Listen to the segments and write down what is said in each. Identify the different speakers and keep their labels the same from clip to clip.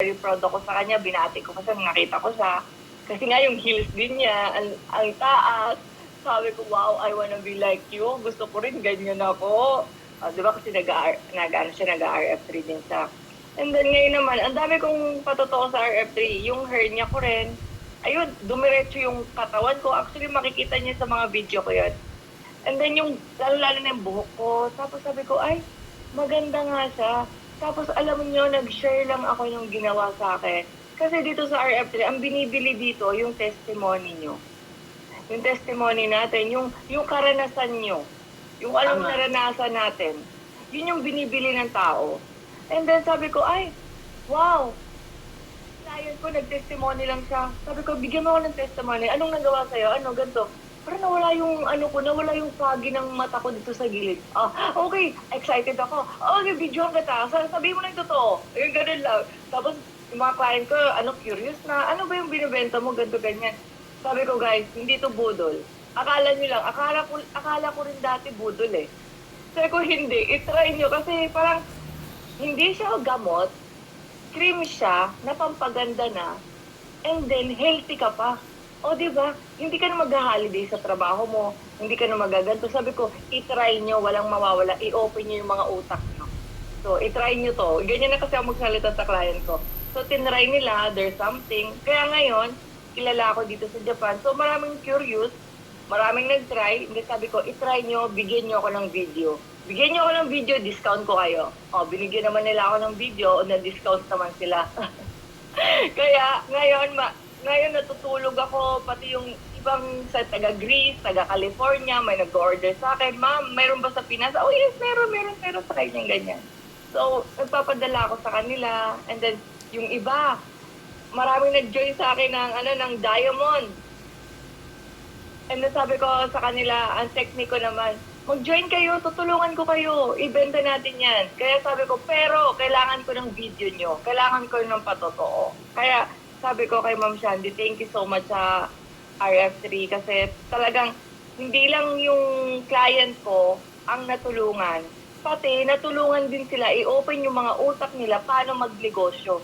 Speaker 1: very proud ako sa kanya, binati ko kasi nakita ko siya. Kasi nga yung heels din niya, ang taas. Sabi ko, wow, I wanna be like you. Gusto ko rin, ganyan ako. Di ba kasi nag-RF3 din siya. And then ngayon naman, ang dami kong patotoo sa RF3. Yung hernia ko rin, ayun, dumiretso yung katawan ko. Actually, makikita niya sa mga video ko yun. And then yung, lalo-lalo na yung buhok ko. Tapos sabi ko, ay, maganda nga siya. Tapos alam niyo, nag-share lang ako yung ginawa sa akin. Kasi dito sa RF3, ang binibili dito, yung testimony nyo. Yung testimony natin, yung karanasan nyo. Yung anong naranasan natin. Yun yung binibili ng tao. And then sabi ko, ay, wow. Client ko, nag-testimony lang siya. Sabi ko, bigyan mo ako ng testimony. Anong nagawa sa'yo? Ano, ganito. Pero nawala yung nawala yung foggy ng mata ko dito sa gilid. Okay, excited ako. Okay, video ang kita. Sabihin mo na yung totoo. Yung ganun lang. Tapos, yung mga client ko, curious na, ano ba yung binibenta mo, ganito, ganyan. Sabi ko, guys, hindi to budol. Akala nyo lang, akala ko rin dati budol eh. Sabi ko, hindi, itry nyo kasi parang, hindi siya gamot, cream siya, napampaganda na, and then, healthy ka pa. O, diba? Hindi ka na mag-holiday sa trabaho mo. Hindi ka na magaganto. Sabi ko, itry nyo, walang mawawala. I-open nyo yung mga utak nyo. So, itry nyo to. Ganyan na kasi ako magsalita sa client ko. So, tinry nila, there's something. Kaya ngayon, kilala ako dito sa Japan. So, maraming curious, maraming nag-try. Hindi sabi ko, itry nyo, bigyan nyo ako ng video. Bigyan nyo ako ng video, discount ko kayo. O, binigyan naman nila ako ng video, o na-discount naman sila. Kaya, ngayon natutulog ako, pati yung ibang sa taga-Greece, taga-California, may nag-order sa akin, ma'am, mayroon ba sa Pinas? Oh yes, meron, try niyang ganyan. So, nagpapadala ako sa kanila, and then, yung iba, maraming nag-join sa akin ng diamond. And then sabi ko sa kanila, ang technique ko naman, mag-join kayo, tutulungan ko kayo, ibenta natin yan. Kaya sabi ko, pero kailangan ko ng video nyo, kailangan ko ng patotoo. Kaya, sabi ko kay Ma'am Shandy, thank you so much sa RF3 kasi talagang hindi lang yung client ko ang natulungan. Pati natulungan din sila i-open yung mga utak nila paano magnegosyo.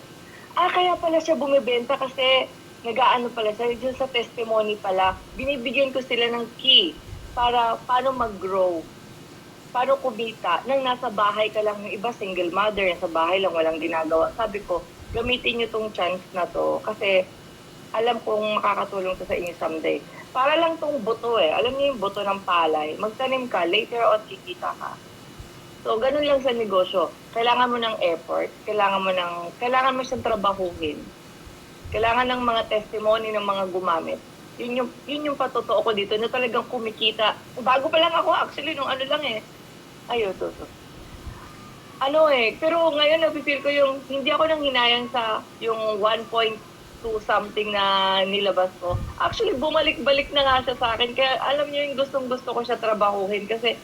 Speaker 1: Kaya pala siya bumibenta kasi nag-aano pala siya, dyan sa testimony pala, binibigyan ko sila ng key para paano mag-grow, paano kumita. Nang nasa bahay ka lang, yung iba single mother, nasa bahay lang, walang ginagawa. Sabi ko, gamitin nyo tong chance na to kasi alam kong makakatulong to sa inyo someday. Para lang tong buto eh. Alam niyo yung buto ng palay. Magtanim ka, later on kikita ka. So, ganun lang sa negosyo. Kailangan mo ng effort. Kailangan mo siyang trabahuhin. Kailangan ng mga testimony ng mga gumamit. Yun yung patotoo ko dito na talagang kumikita. Bago pa lang ako actually nung lang eh. To. Pero ngayon napipil ko yung, hindi ako nang hinayang sa yung 1.2 something na nilabas ko. Actually, bumalik-balik na nga siya sa akin. Kaya alam niyo yung gustong-gusto ko siya trabahuhin kasi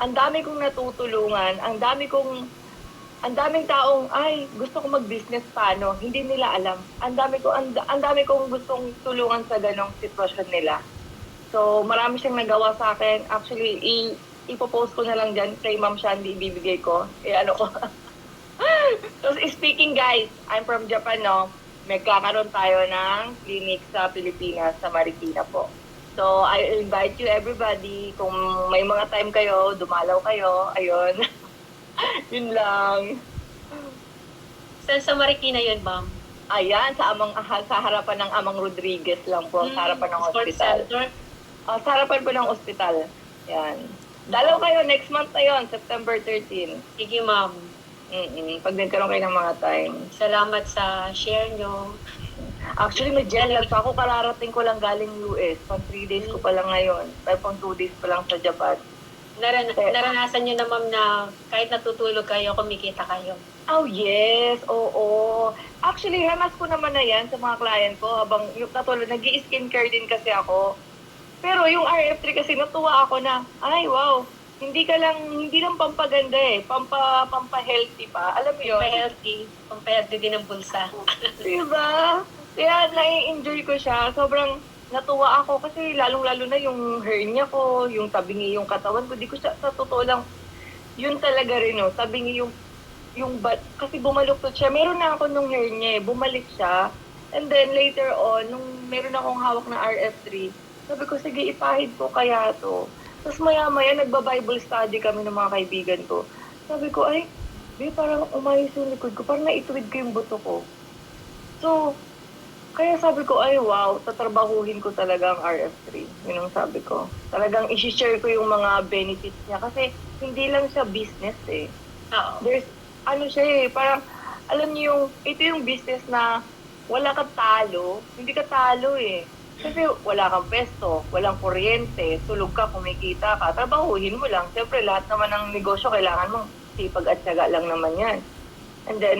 Speaker 1: ang dami kong natutulungan, ang daming taong, gusto ko mag-business paano, hindi nila alam. Ang dami kong gustong tulungan sa ganong sitwasyon nila. So, marami siyang nagawa sa akin. Actually, ipopost ko na lang dyan kay Ma'am Shandy, ibibigay ko. ko. So, speaking guys, I'm from Japan, no? Magkakaroon tayo ng clinic sa Pilipinas, sa Marikina po. So, I invite you everybody. Kung may mga time kayo, dumalaw kayo. Ayun. Yun lang.
Speaker 2: Saan sa Marikina yun, ma'am?
Speaker 1: Ayan, sa harapan ng Amang Rodriguez lang po. Sa harapan ng hospital. Sa harapan po ng hospital. Yan. Dalaw kayo, next month na yun, September 13.
Speaker 2: Sige, ma'am.
Speaker 1: Pag nagkaroon kayo ng mga time.
Speaker 2: Salamat sa share nyo.
Speaker 1: Actually, may jet lag pa ako. Kararating ko lang galing US. Pang 3 days ko pa lang ngayon. Pang 2 days pa lang sa Japan.
Speaker 2: Naranasan nyo na, ma'am, na kahit natutulog kayo, kumikita kayo.
Speaker 1: Oh, yes. Oo. Actually, hamas ko naman na yan sa mga client ko habang natulog. Nag-i-skincare din kasi ako. Pero yung RF3 kasi natuwa ako na, wow, hindi lang pampaganda eh, pampa-healthy pa. Alam mo yun?
Speaker 2: Pampahhealthy din ang bulsa.
Speaker 1: Diba? Kaya nai-enjoy ko siya. Sobrang natuwa ako kasi lalong-lalo na yung hernia ko, yung tabingi yung katawan ko. Di ko siya, sa totoo lang, yun talaga rin, no? Tabingi yung kasi bumaluktot siya. Meron na ako nung hair niya eh. Bumalik siya. And then later on, nung meron akong hawak na RF3, sabi ko, sige, ipahid ko kaya to. Tapos maya-maya, nagba-Bible study kami ng mga kaibigan ko. Sabi ko, ay, parang umayos yung likod ko. Parang naituwid ko yung buto ko. So, kaya sabi ko, ay wow, tatrabahuhin ko talaga ang RF3. Yun ang sabi ko. Talagang isi-share ko yung mga benefits niya. Kasi hindi lang siya business eh.
Speaker 2: Oo.
Speaker 1: There's, ano siya eh, parang, alam niyo yung, ito yung business na wala ka talo, hindi ka talo eh. Kasi wala kang pesto, walang kuryente, tulog ka, kumikita ka, trabahuhin mo lang. Siyempre, lahat naman ng negosyo, kailangan mong sipag at syaga lang naman yan. And then,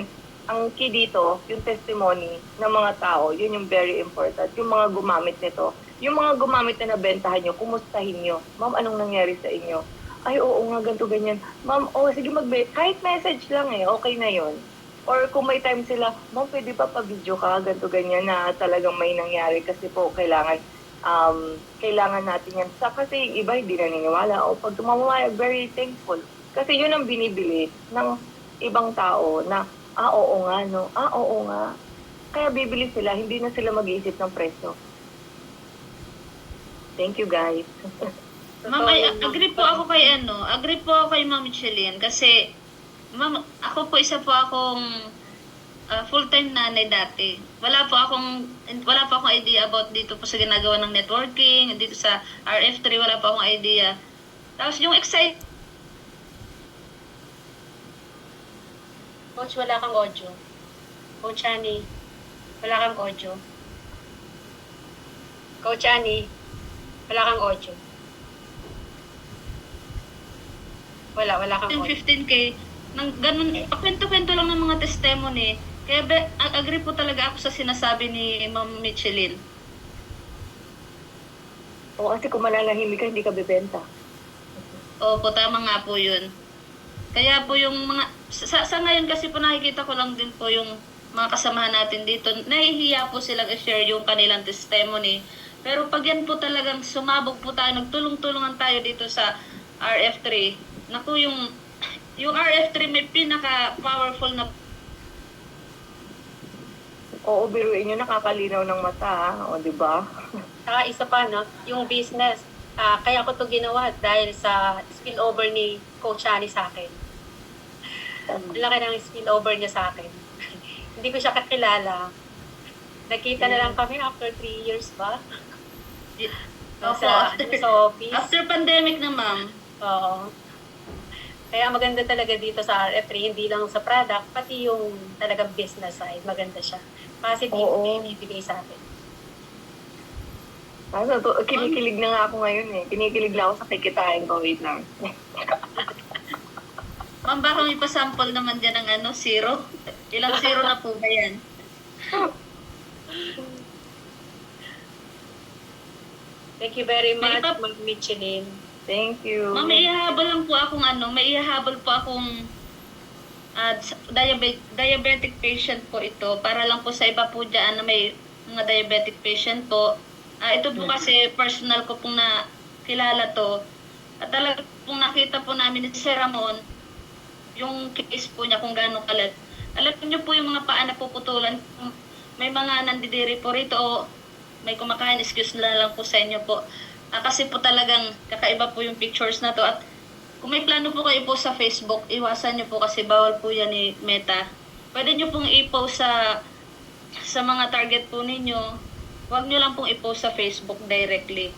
Speaker 1: ang key dito, yung testimony ng mga tao, yun yung very important. Yung mga gumamit nito. Yung mga gumamit na nabentahan nyo, kumustahin nyo. Ma'am, anong nangyari sa inyo? Ay, oo nga, ganito, ganyan. Ma'am, sige kahit message lang eh, okay na yun. Or kung may time sila, ma'am, pwede pa pa-video ka, ganito, ganyan, na talagang may nangyari kasi po kailangan natin yan. Kasi yung iba hindi naniniwala. O pag tumamamaya, very thankful. Kasi yun ang binibili ng ibang tao na, oo nga, no? Oo nga. Kaya bibili sila, hindi na sila mag-iisip ng presyo. Thank you, guys.
Speaker 3: Ma'am, agree po ako kay Ma'am Micheline kasi ma'am, ako po isa po akong full-time nanay dati. Wala po akong idea about dito po sa ginagawa ng networking, dito sa RF3 wala po akong idea. Tapos yung
Speaker 2: Coach, wala kang audio. Coach Annie, wala kang audio. Coach Annie, wala kang audio. Wala kang audio.
Speaker 3: 15K, nang ganun, kwento-kwento lang ng mga testimony. Kaya agree po talaga ako sa sinasabi ni Ma'am Micheline.
Speaker 1: O kasi kung mananahimik ka, hindi ka bebenta.
Speaker 3: Opo, tama nga po yun. Kaya po yung mga, sa ngayon kasi po nakikita ko lang din po yung mga kasamahan natin dito, nahihiya po silang i-share yung kanilang testimony. Pero pag yan po talagang sumabog po tayo, nagtulong-tulungan tayo dito sa RF3, naku yung RF3 may pinaka-powerful na.
Speaker 1: Oo, biruin nyo, nakakalinaw ng mata, ha? O, di ba?
Speaker 2: Saka isa pa, no, yung business. Kaya ko to ginawa dahil sa spillover ni Coach Annie sa akin. Ang laki ng spillover niya sa akin. Hindi ko siya kakilala. Nakita na lang kami after 3 years ba?
Speaker 3: Opo,
Speaker 2: Sa office.
Speaker 3: after pandemic na ma'am.
Speaker 2: Oo. Kaya maganda talaga dito sa RF3, hindi lang sa product, pati yung talagang business side, maganda siya. Positive yung ibibigay sa atin.
Speaker 1: Kinikilig na nga ako ngayon eh. Kinikilig na ako sa kikitain ko. Wait lang.
Speaker 3: Ma'am, baka may pasample naman dyan ng zero. Ilang zero na po ba yan?
Speaker 2: Thank you very much,
Speaker 3: May
Speaker 2: Ma'am Micheline.
Speaker 1: Thank you.
Speaker 3: Ma'am, may ihahabol po akong diabetic patient po ito. Para lang po sa iba po dyan na may mga diabetic patient po. Ito po kasi personal ko pong nakilala to. At talaga pong nakita po namin ni Sir Ramon, yung case po niya kung gaano kalat. Alam niyo po yung mga paa na puputulan. May mga nandidiri po rito o may kumakain, excuse na lang po sa inyo po. Kasi po talagang kakaiba po yung pictures na to. At kung may plano po kayo po sa Facebook, iwasan niyo po kasi bawal po yan ni Meta. Pwede niyo pong i-post sa mga target po ninyo. Huwag niyo lang pong i-post sa Facebook directly.